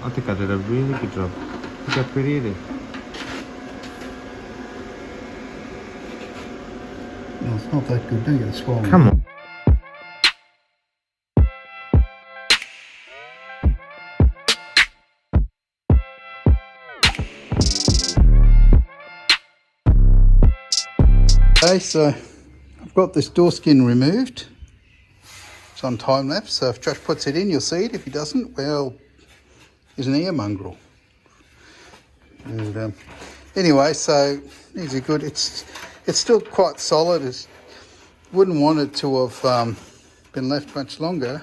I think I did a really good job. Look how pretty it is. No, it's not that good. Don't get it swollen. Come on. Okay, so I've got this door skin removed. It's on time lapse, so if Josh puts it in, you'll see it. If he doesn't, well, he's an air mongrel. And anyway, so these are good. It's still quite solid. It wouldn't want it to have been left much longer,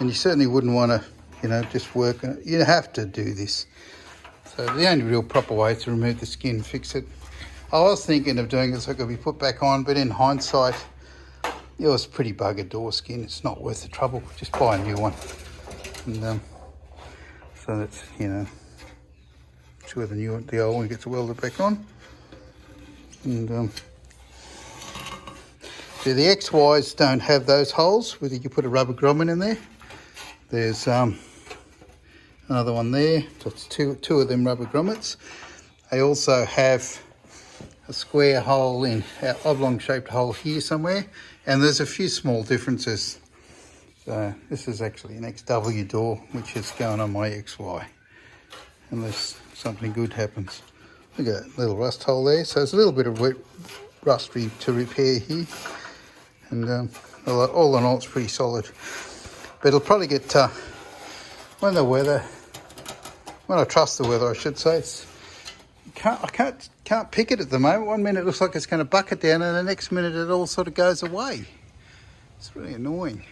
and you certainly wouldn't want to, you know, just work. You have to do this. So the only real proper way is to remove the skin, fix it. I was thinking of doing it so it could be put back on, but in hindsight, it was pretty bugger door skin. It's not worth the trouble. Just buy a new one. And so that's, you know, sure the old one gets welded back on. And so the XYs don't have those holes, whether you put a rubber grommet in there. There's another one there. That's two of them rubber grommets. They also have a square hole in an oblong shaped hole here somewhere, and there's a few small differences. So this is actually an XW door, which is going on my XY, unless something good happens. Look at that little rust hole there. So there's a little bit of rust to repair here, and all in all it's pretty solid. But it'll probably get when I trust the weather, I should say. I can't pick it at the moment. 1 minute it looks like it's going to bucket down, and the next minute it all sort of goes away. It's really annoying.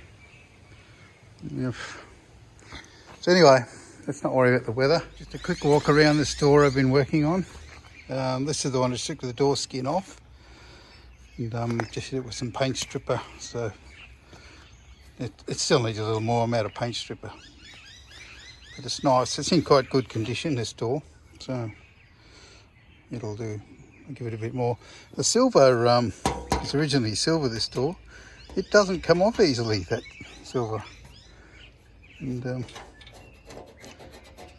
So anyway, let's not worry about the weather. Just a quick walk around this door I've been working on. This is the one to stick the door skin off, and just hit it with some paint stripper. So it still needs a little more amount of paint stripper, but it's nice. It's in quite good condition, this door, so it'll do. I'll give it a bit more. The silver, it's originally silver, this door. It doesn't come off easily, that silver. And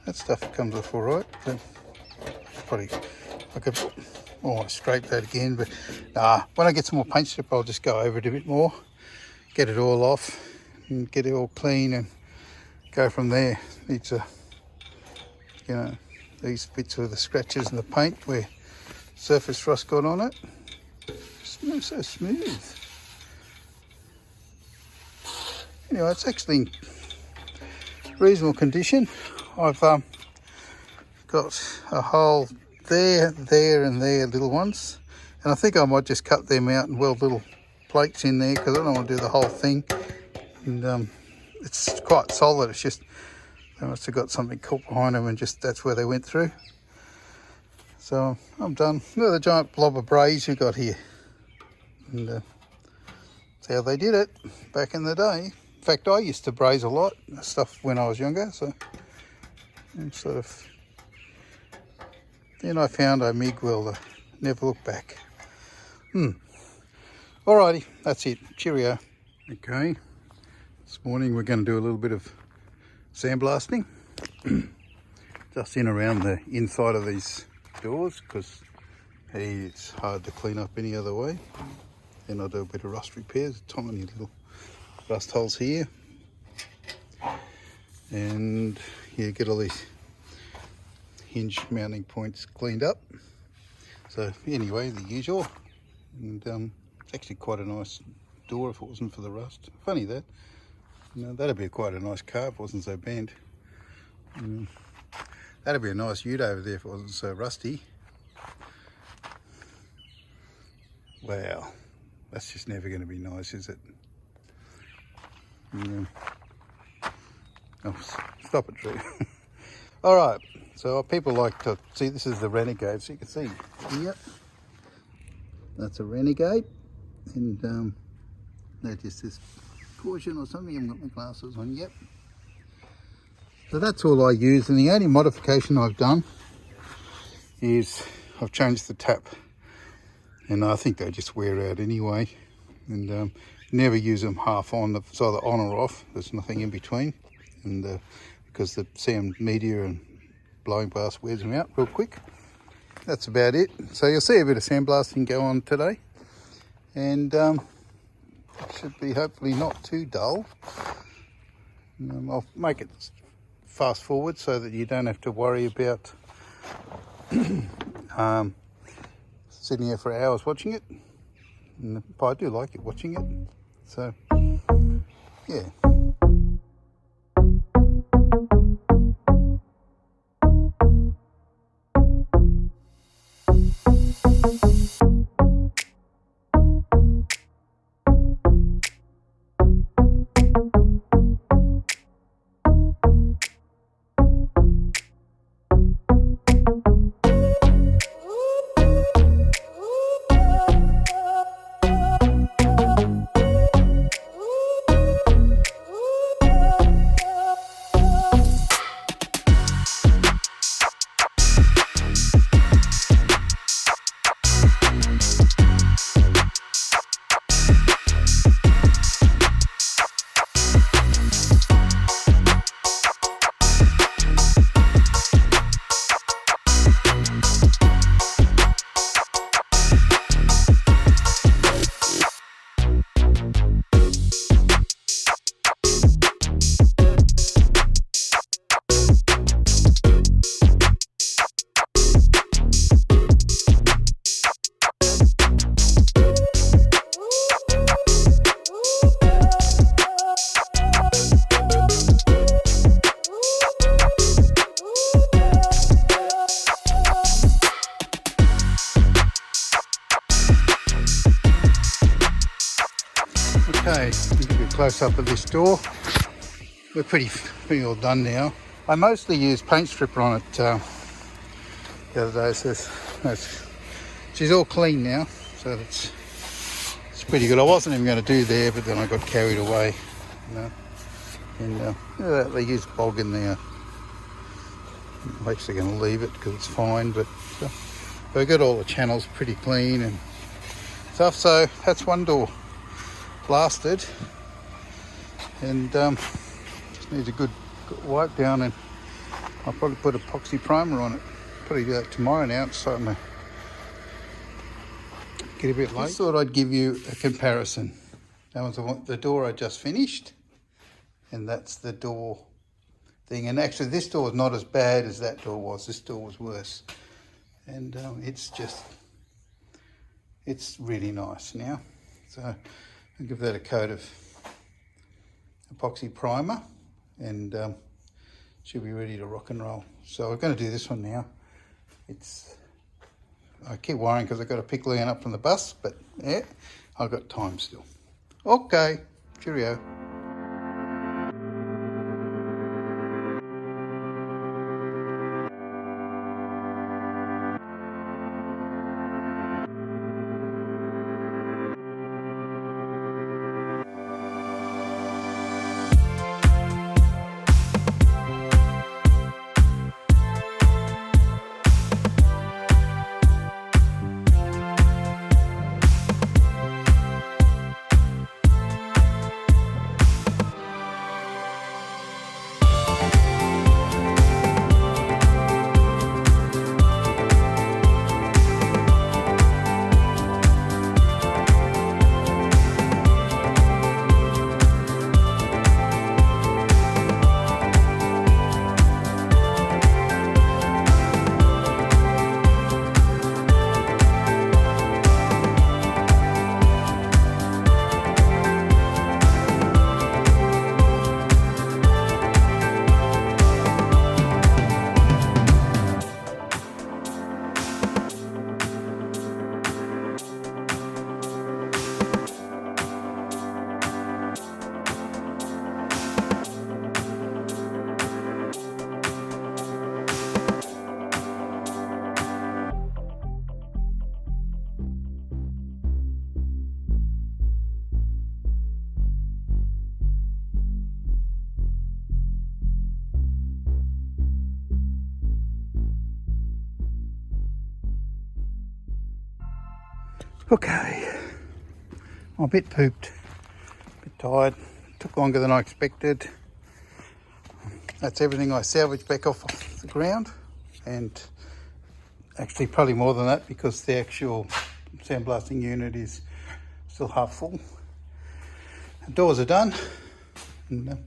that stuff comes off all right. But probably I could scrape that again, but nah, when I get some more paint strip, I'll just go over it a bit more, get it all off and get it all clean and go from there. It's you know, these bits are the scratches in the paint where surface rust got on it. It's so smooth. Anyway, it's actually in reasonable condition. I've got a hole there, and there, little ones. And I think I might just cut them out and weld little plates in there, because I don't want to do the whole thing. And it's quite solid. It's just they must have got something caught behind them, and just that's where they went through. So I'm done. Look at the giant blob of braze we got here. And that's how they did it back in the day. In fact, I used to braze a lot of stuff when I was younger. So and sort of, then I found a MIG welder. Never looked back. Alrighty, that's it. Cheerio. Okay, this morning we're going to do a little bit of sandblasting. Just in around the inside of these doors, because it's hard to clean up any other way. Then I'll do a bit of rust repairs, tiny little rust holes here, and yeah, get all these hinge mounting points cleaned up. So anyway, the usual. And it's actually quite a nice door if it wasn't for the rust. Funny that, you know, that'd be quite a nice car if it wasn't so bent. That'd be a nice ute over there if it wasn't so rusty. Wow, that's just never going to be nice, is it? Oh, stop it, Drew. All right, so people like to see, this is the Renegade, so you can see here, that's a Renegade, and that just says caution or something. I haven't got my glasses on yet. So that's all I use, and the only modification I've done is I've changed the tap, and I think they just wear out anyway, and never use them half on. It's either on or off, there's nothing in between, and because the sound media and blowing blast wears them out real quick. That's about it. So you'll see a bit of sandblasting go on today, and it should be hopefully not too dull. I'll make it fast forward so that you don't have to worry about sitting here for hours watching it. But I do like it watching it. So yeah. Okay, I'll give you a close up of this door. We're pretty all done now. I mostly used paint stripper on it the other day, so she's all clean now, so it's pretty good. I wasn't even going to do there, but then I got carried away, you know. And they use bog in there. I'm actually going to leave it because it's fine, but we got all the channels pretty clean and stuff. So that's one door blasted, and just needs a good wipe down, and I'll probably put epoxy primer on it. Probably do that tomorrow now. It's starting to get a bit late. Just thought I'd give you a comparison. That was the door I just finished, and that's the door thing. And actually this door is not as bad as that door was. This door was worse, and it's really nice now. So I'll give that a coat of epoxy primer, and should be ready to rock and roll. So we're going to do this one now. I keep worrying because I've got to pick Leon up from the bus, but yeah, I've got time still. Okay, cheerio. Okay, I'm a bit pooped, a bit tired. It took longer than I expected. That's everything I salvaged back off the ground, and actually probably more than that because the actual sandblasting unit is still half full. The doors are done, and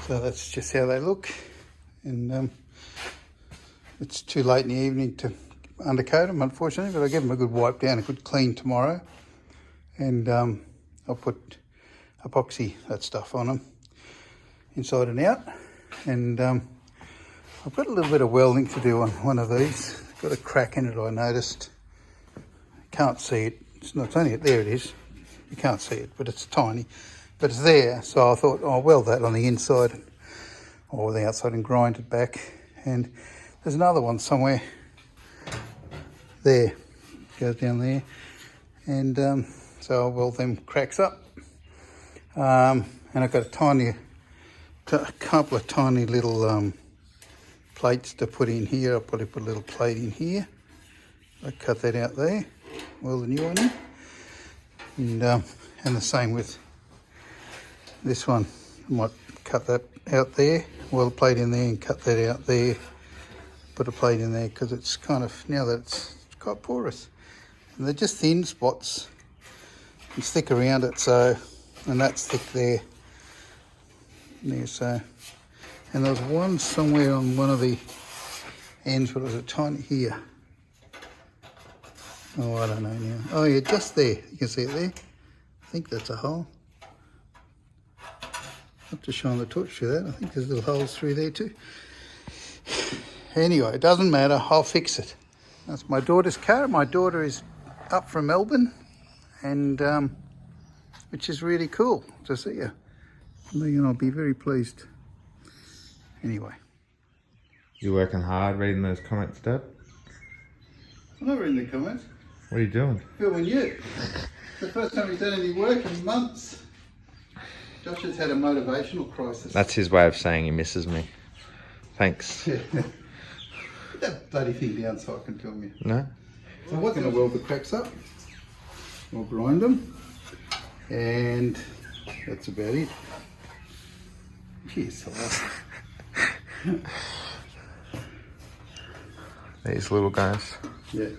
so that's just how they look. And it's too late in the evening to undercoat them, unfortunately, but I'll give them a good wipe down, a good clean tomorrow, and I'll put epoxy, that stuff, on them inside and out. And I've got a little bit of welding to do on one of these. Got a crack in it, I noticed. Can't see it. It's only there. It is. You can't see it, but it's tiny. But it's there, so I thought I'll weld that on the inside or the outside and grind it back. And there's another one somewhere there. Goes down there, and so I'll weld them cracks up. And I've got a couple of tiny little plates to put in here. I'll probably put a little plate in here. I cut that out there, weld a new one in, and the same with this one. I might cut that out there, weld a plate in there, and cut that out there. Put a plate in there because it's kind of, now that it's quite porous, and they're just thin spots. It's thick around it, so, and that's thick there. So, and there was one somewhere on one of the ends, but it was a tiny here. Oh, I don't know now. Oh yeah, just there. You can see it there. I think that's a hole. Have to shine the torch through that. I think there's little holes through there too. Anyway, it doesn't matter. I'll fix it. That's my daughter's car. My daughter is up from Melbourne, and which is really cool to see her. And I'll be very pleased. Anyway. You working hard reading those comments, Dad? I'm not reading the comments. What are you doing? Filming you. It's the first time he's done any work in months. Josh has had a motivational crisis. That's his way of saying he misses me. Thanks. Yeah. Put that bloody thing down so I can film you. No? So we're going to weld the cracks up. We'll grind them. And that's about it. Cheers. These little guys. Yeah.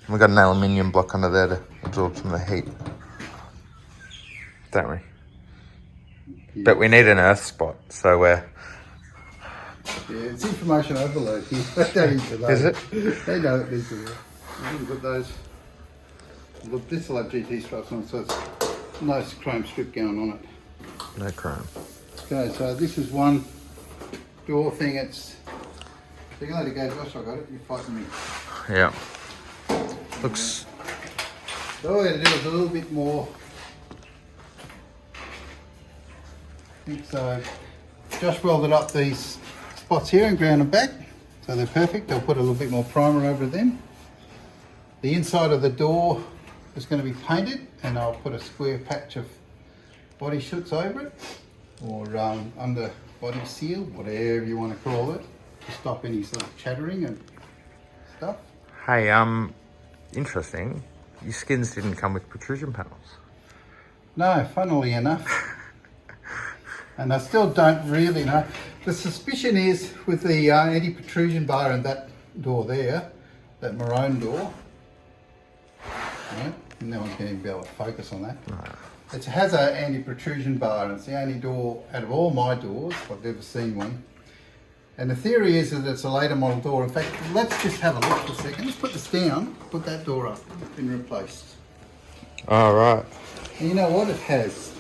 We've got an aluminium block under there to absorb some of the heat. Don't we? Yeah. But we need an earth spot, so we're... Yeah, it's information overload here. Is it? They know it needs to be. We've got those. Look, this will have GT stripes on it, so it's no chrome strip going on it. No chrome. Okay, so this is one door thing. It's... So you can let it go, Josh, I got it. You're fighting me. Yeah. Looks... So all we had to do is a little bit more. I think so. Josh welded up these spots here and ground them back, so they're perfect. I'll put a little bit more primer over them. The inside of the door is going to be painted, and I'll put a square patch of body shoots over it, or under body seal, whatever you want to call it, to stop any sort of chattering and stuff. Hey, interesting. Your skins didn't come with protrusion panels. No, funnily enough. And I still don't really know. The suspicion is with the anti-protrusion bar and that door there, that maroon door. Right? No one's going to be able to focus on that. No. It has an anti-protrusion bar, and it's the only door out of all my doors, I've ever seen one. And the theory is that it's a later model door. In fact, let's just have a look for a second. Let's put this down, put that door up. It's been replaced. All right. And you know what? It has.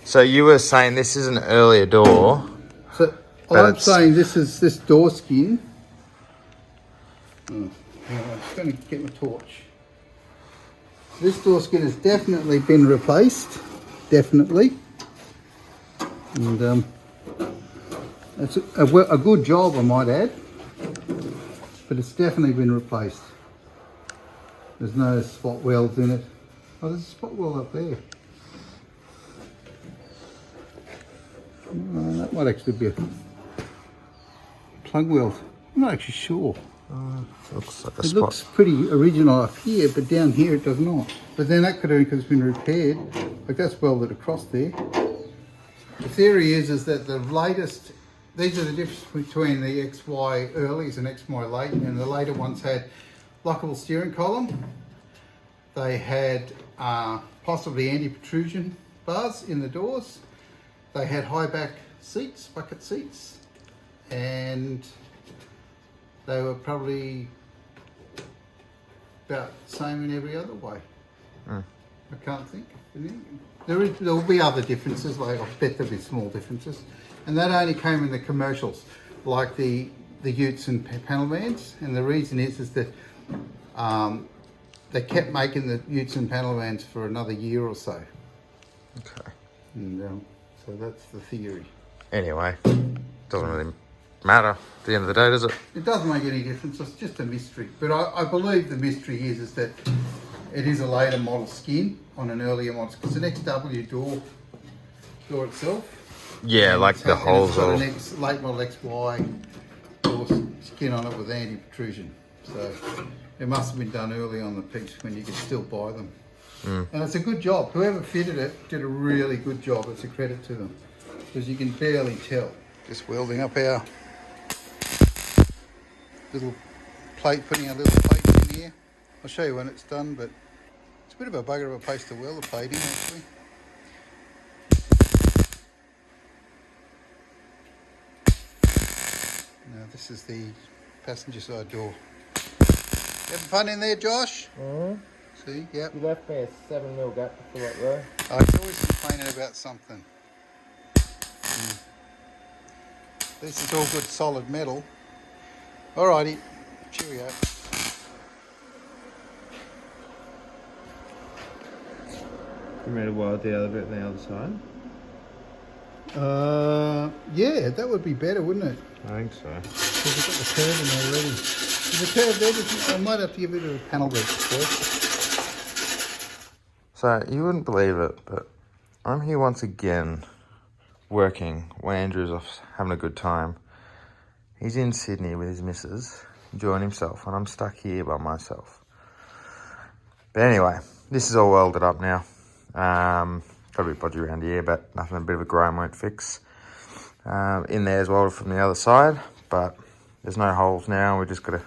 So you were saying this is an earlier door. So I'm saying this is this door skin. Oh, I'm just going to get my torch. This door skin has definitely been replaced. Definitely. And it's a good job, I might add. But it's definitely been replaced. There's no spot welds in it. Oh, there's a spot weld up there. That might actually be a plug weld. I'm not actually sure. Looks like a It spot. looks pretty original up here, but down here it does not. But then that could have been because it's been repaired. Like that's welded across there. The theory is that the latest these are the difference between the XY earlies and XY late, and the later ones had lockable steering column. They had possibly anti-protrusion bars in the doors. They had high back seats, bucket seats, and they were probably about the same in every other way. I can't think. There will be other differences, like I bet there'll be small differences. And that only came in the commercials, like the utes and panel vans. And the reason is that they kept making the utes and panel vans for another year or so. Okay. And so that's the theory. Anyway, doesn't really matter at the end of the day, does it? It doesn't make any difference. It's just a mystery. But I believe the mystery is that it is a later model skin on an earlier model. Because the XW door itself. Yeah, like the holes are are. Late model XY door skin on it with anti-protrusion. So it must have been done early on the piece when you could still buy them. And it's a good job. Whoever fitted it did a really good job. It's a credit to them. Because you can barely tell. Just welding up our little plate, putting our little plates in here. I'll show you when it's done, but it's a bit of a bugger of a place to weld the plate in actually. Now this is the passenger side door. Having fun in there, Josh? See, yep. You left me a 7mm gap to fill up there. Oh, he's always complaining about something. This is all good solid metal. Alrighty, cheerio. You made a weld the other bit on the other side? Yeah, that would be better, wouldn't it? I think so. Because we've got the curve in there already. There's a curve there, I might have to give it a panel rig first. So, you wouldn't believe it, but I'm here once again working when Andrew's off having a good time. He's in Sydney with his missus, enjoying himself, and I'm stuck here by myself. But anyway, this is all welded up now. Got a bit podgy around here, but nothing a bit of a grind won't fix. In there as well from the other side, but there's no holes now. We just gotta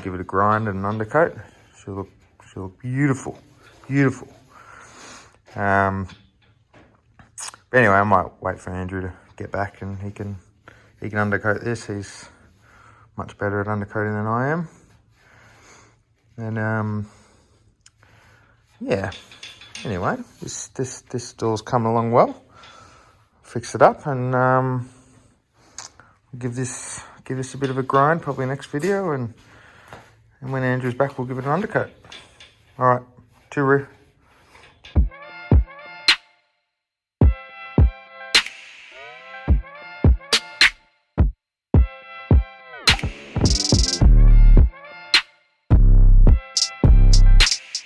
give it a grind and an undercoat. She'll look beautiful, beautiful. But anyway, I might wait for Andrew to get back and he can undercoat this. He's much better at undercoating than I am. And yeah. Anyway, this door's coming along well. Fix it up and give this a bit of a grind, probably next video, and when Andrew's back we'll give it an undercoat. Alright, tooroo.